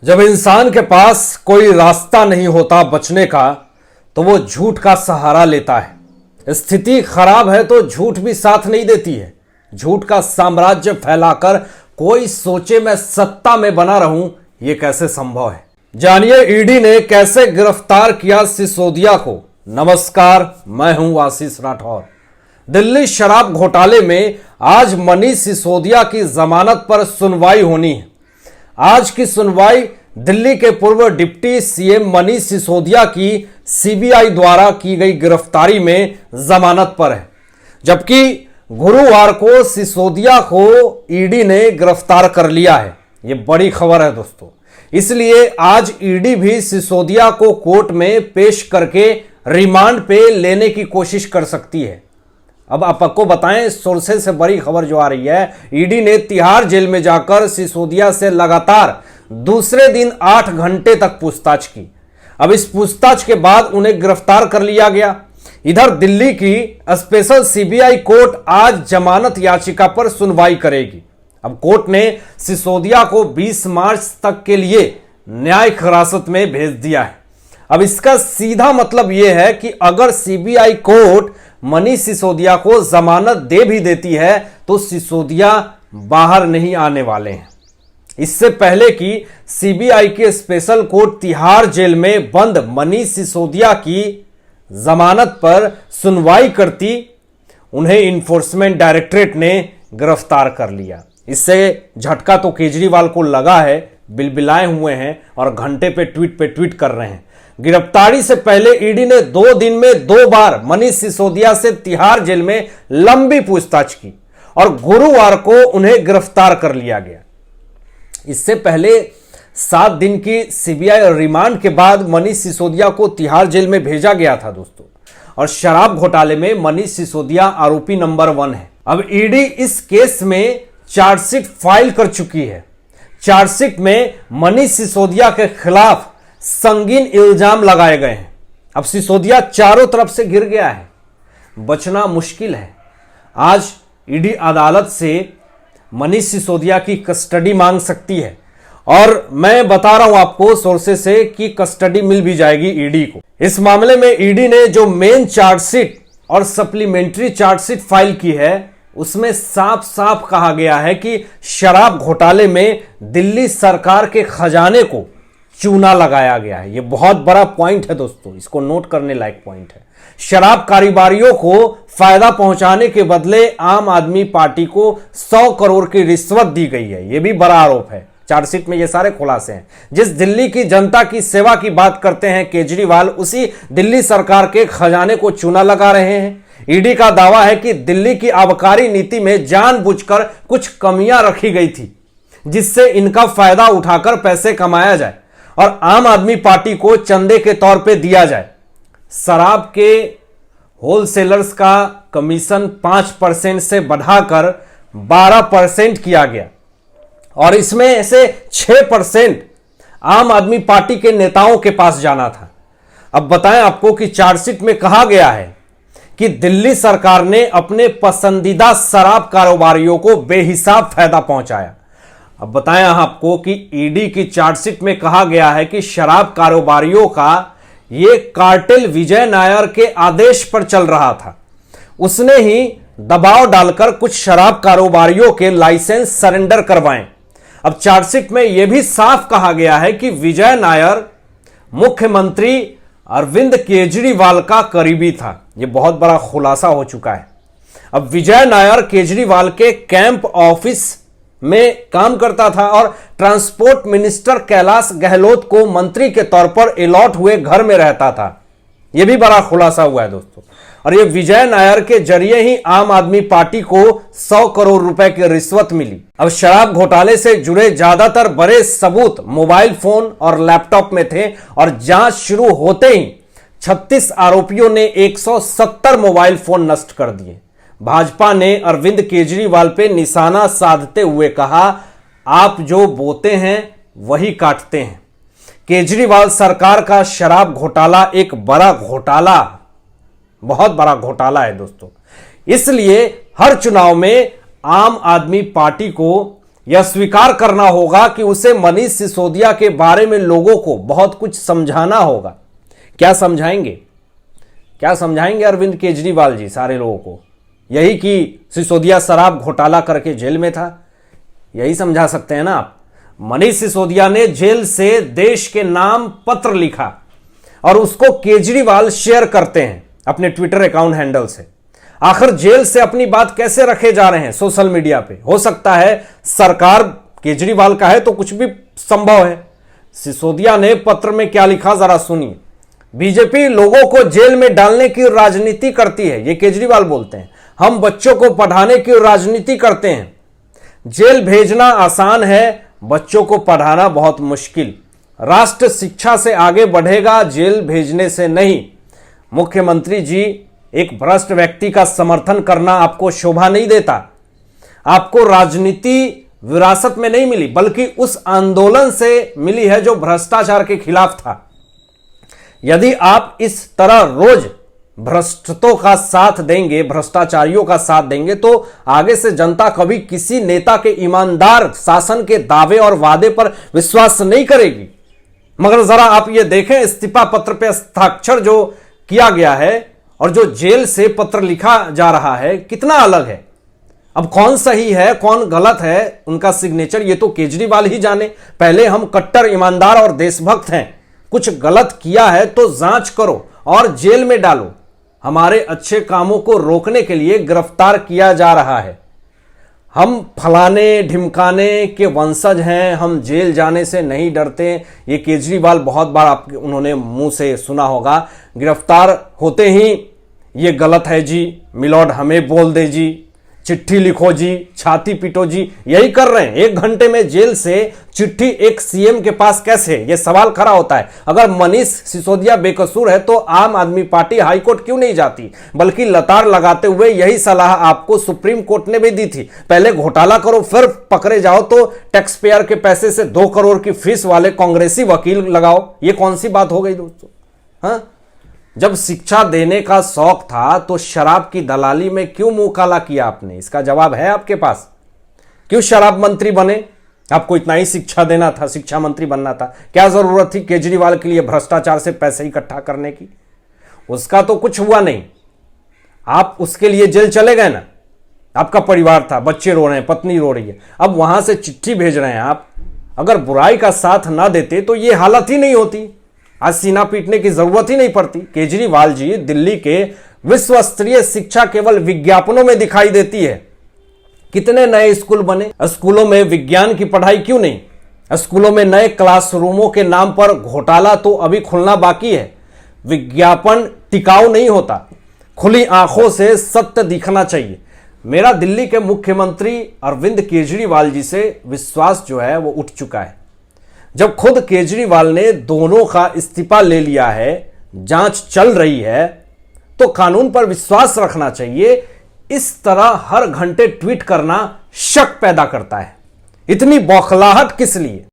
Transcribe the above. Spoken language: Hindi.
जब इंसान के पास कोई रास्ता नहीं होता बचने का तो वो झूठ का सहारा लेता है। स्थिति खराब है तो झूठ भी साथ नहीं देती है। झूठ का साम्राज्य फैलाकर कोई सोचे मैं सत्ता में बना रहूं, ये कैसे संभव है। जानिए ईडी ने कैसे गिरफ्तार किया सिसोदिया को। नमस्कार, मैं हूं आशीष राठौर। दिल्ली शराब घोटाले में आज मनीष सिसोदिया की जमानत पर सुनवाई होनी है। आज की सुनवाई दिल्ली के पूर्व डिप्टी सीएम मनीष सिसोदिया की सीबीआई द्वारा की गई गिरफ्तारी में जमानत पर है, जबकि गुरुवार को सिसोदिया को ईडी ने गिरफ्तार कर लिया है। यह बड़ी खबर है दोस्तों। इसलिए आज ईडी भी सिसोदिया को कोर्ट में पेश करके रिमांड पे लेने की कोशिश कर सकती है। अब आप आपको बताएं, सोर्सेस से बड़ी खबर जो आ रही है, ईडी ने तिहाड़ जेल में जाकर सिसोदिया से लगातार दूसरे दिन 8 घंटे तक पूछताछ की। अब इस पूछताछ के बाद उन्हें गिरफ्तार कर लिया गया। इधर दिल्ली की स्पेशल सीबीआई कोर्ट आज जमानत याचिका पर सुनवाई करेगी। अब कोर्ट ने सिसोदिया को 20 मार्च तक के लिए न्यायिक हिरासत में भेज दिया है। अब इसका सीधा मतलब यह है कि अगर सीबीआई कोर्ट मनीष सिसोदिया को जमानत दे भी देती है तो सिसोदिया बाहर नहीं आने वाले हैं। इससे पहले कि सीबीआई के स्पेशल कोर्ट तिहाड़ जेल में बंद मनीष सिसोदिया की जमानत पर सुनवाई करती, उन्हें इन्फोर्समेंट डायरेक्टरेट ने गिरफ्तार कर लिया। इससे झटका तो केजरीवाल को लगा है, बिलबिलाए हुए हैं और घंटे पे ट्वीट कर रहे हैं। गिरफ्तारी से पहले ईडी ने 2 दिन में 2 बार मनीष सिसोदिया से तिहाड़ जेल में लंबी पूछताछ की और गुरुवार को उन्हें गिरफ्तार कर लिया गया। इससे पहले 7 दिन की सीबीआई रिमांड के बाद मनीष सिसोदिया को तिहाड़ जेल में भेजा गया था दोस्तों। और शराब घोटाले में मनीष सिसोदिया आरोपी नंबर 1 है। अब ईडी इस केस में चार्जशीट फाइल कर चुकी है। चार्जशीट में मनीष सिसोदिया के खिलाफ संगीन इल्जाम लगाए गए हैं। अब सिसोदिया चारों तरफ से घिर गया है, बचना मुश्किल है। आज ईडी अदालत से मनीष सिसोदिया की कस्टडी मांग सकती है और मैं बता रहा हूं आपको सोर्सेस से कि कस्टडी मिल भी जाएगी ईडी को। इस मामले में ईडी ने जो मेन चार्जशीट और सप्लीमेंट्री चार्जशीट फाइल की है, उसमें साफ साफ कहा गया है कि शराब घोटाले में दिल्ली सरकार के खजाने को चूना लगाया गया है। यह बहुत बड़ा पॉइंट है दोस्तों, इसको नोट करने लायक पॉइंट है। शराब कारोबारियों को फायदा पहुंचाने के बदले आम आदमी पार्टी को 100 करोड़ की रिश्वत दी गई है। यह भी बड़ा आरोप है। चार्जशीट में ये सारे खुलासे हैं। जिस दिल्ली की जनता की सेवा की बात करते हैं केजरीवाल, उसी दिल्ली सरकार के खजाने को चूना लगा रहे हैं। ईडी का दावा है कि दिल्ली की आबकारी नीति में जानबूझकर कुछ कमियां रखी गई थी, जिससे इनका फायदा उठाकर पैसे कमाया जाए और आम आदमी पार्टी को चंदे के तौर पे दिया जाए। शराब के होलसेलर्स का कमीशन 5% से बढ़ाकर 12% किया गया और इसमें से 6% आम आदमी पार्टी के नेताओं के पास जाना था। अब बताएं आपको कि चार्जशीट में कहा गया है कि दिल्ली सरकार ने अपने पसंदीदा शराब कारोबारियों को बेहिसाब फायदा पहुंचाया। अब बताएं आपको कि ईडी की चार्जशीट में कहा गया है कि शराब कारोबारियों का यह कार्टेल विजय नायर के आदेश पर चल रहा था। उसने ही दबाव डालकर कुछ शराब कारोबारियों के लाइसेंस सरेंडर करवाएं। अब चार्जशीट में यह भी साफ कहा गया है कि विजय नायर मुख्यमंत्री अरविंद केजरीवाल का करीबी था। यह बहुत बड़ा खुलासा हो चुका है। अब विजय नायर केजरीवाल के कैंप ऑफिस में काम करता था और ट्रांसपोर्ट मिनिस्टर कैलाश गहलोत को मंत्री के तौर पर अलॉट हुए घर में रहता था। यह भी बड़ा खुलासा हुआ है दोस्तों। और यह विजय नायर के जरिए ही आम आदमी पार्टी को 100 करोड़ रुपए की रिश्वत मिली। अब शराब घोटाले से जुड़े ज्यादातर बड़े सबूत मोबाइल फोन और लैपटॉप में थे और जांच शुरू होते ही 36 आरोपियों ने 170 मोबाइल फोन नष्ट कर दिए। भाजपा ने अरविंद केजरीवाल पे निशाना साधते हुए कहा, आप जो बोते हैं वही काटते हैं। केजरीवाल सरकार का शराब घोटाला एक बड़ा घोटाला, बहुत बड़ा घोटाला है दोस्तों। इसलिए हर चुनाव में आम आदमी पार्टी को यह स्वीकार करना होगा कि उसे मनीष सिसोदिया के बारे में लोगों को बहुत कुछ समझाना होगा। क्या समझाएंगे? क्या समझाएंगे अरविंद केजरीवाल जी सारे लोगों को? यही कि सिसोदिया शराब घोटाला करके जेल में था, यही समझा सकते हैं ना आप। मनीष सिसोदिया ने जेल से देश के नाम पत्र लिखा और उसको केजरीवाल शेयर करते हैं अपने ट्विटर अकाउंट हैंडल से। आखिर जेल से अपनी बात कैसे रखे जा रहे हैं सोशल मीडिया पे? हो सकता है सरकार केजरीवाल का है तो कुछ भी संभव है। सिसोदिया ने पत्र में क्या लिखा जरा सुनिए। बीजेपी लोगों को जेल में डालने की राजनीति करती है, ये केजरीवाल बोलते हैं। हम बच्चों को पढ़ाने की राजनीति करते हैं। जेल भेजना आसान है, बच्चों को पढ़ाना बहुत मुश्किल। राष्ट्र शिक्षा से आगे बढ़ेगा, जेल भेजने से नहीं। मुख्यमंत्री जी, एक भ्रष्ट व्यक्ति का समर्थन करना आपको शोभा नहीं देता। आपको राजनीति विरासत में नहीं मिली, बल्कि उस आंदोलन से मिली है जो भ्रष्टाचार के खिलाफ था। यदि आप इस तरह रोज भ्रष्टों का साथ देंगे, भ्रष्टाचारियों का साथ देंगे, तो आगे से जनता कभी किसी नेता के ईमानदार शासन के दावे और वादे पर विश्वास नहीं करेगी। मगर जरा आप ये देखें, इस्तीफा पत्र पे हस्ताक्षर जो किया गया है और जो जेल से पत्र लिखा जा रहा है, कितना अलग है। अब कौन सही है कौन गलत है, उनका सिग्नेचर ये तो केजरीवाल ही जाने। पहले हम कट्टर ईमानदार और देशभक्त हैं, कुछ गलत किया है तो जांच करो और जेल में डालो। हमारे अच्छे कामों को रोकने के लिए गिरफ्तार किया जा रहा है। हम फलाने ढिमकाने के वंशज हैं, हम जेल जाने से नहीं डरते। ये केजरीवाल बहुत बार उन्होंने मुंह से सुना होगा। गिरफ्तार होते ही ये गलत है जी, मिलॉर्ड हमें बोल दे जी, चिट्ठी लिखो जी, छाती पीटो जी, यही कर रहे हैं। 1 घंटे में जेल से चिट्ठी एक सीएम के पास कैसे? यह सवाल खड़ा होता है। अगर मनीष सिसोदिया बेकसूर है तो आम आदमी पार्टी हाईकोर्ट क्यों नहीं जाती, बल्कि लताड़ लगाते हुए यही सलाह आपको सुप्रीम कोर्ट ने भी दी थी। पहले घोटाला करो, फिर पकड़े जाओ तो टैक्स पेयर के पैसे से 2 करोड़ की फीस वाले कांग्रेसी वकील लगाओ। ये कौन सी बात हो गई दोस्तों? हाँ, जब शिक्षा देने का शौक था तो शराब की दलाली में क्यों मुंह काला किया आपने? इसका जवाब है आपके पास। क्यों शराब मंत्री बने? आपको इतना ही शिक्षा देना था, शिक्षा मंत्री बनना था। क्या जरूरत थी केजरीवाल के लिए भ्रष्टाचार से पैसे इकट्ठा करने की? उसका तो कुछ हुआ नहीं। आप उसके लिए जेल चले गए ना, आपका परिवार था, बच्चे रो रहे हैं, पत्नी रो रही है, अब वहां से चिट्ठी भेज रहे हैं आप। अगर बुराई का साथ ना देते तो ये हालत ही नहीं होती, आज सीना पीटने की जरूरत ही नहीं पड़ती। केजरीवाल जी, दिल्ली के विश्व स्तरीय शिक्षा केवल विज्ञापनों में दिखाई देती है। कितने नए स्कूल बने? स्कूलों में विज्ञान की पढ़ाई क्यों नहीं? स्कूलों में नए क्लासरूमों के नाम पर घोटाला तो अभी खुलना बाकी है। विज्ञापन टिकाऊ नहीं होता, खुली आंखों से सत्य दिखना चाहिए। मेरा दिल्ली के मुख्यमंत्री अरविंद केजरीवाल जी से विश्वास जो है वो उठ चुका है। जब खुद केजरीवाल ने दोनों का इस्तीफा ले लिया है, जांच चल रही है, तो कानून पर विश्वास रखना चाहिए। इस तरह हर घंटे ट्वीट करना शक पैदा करता है। इतनी बौखलाहट किस लिए?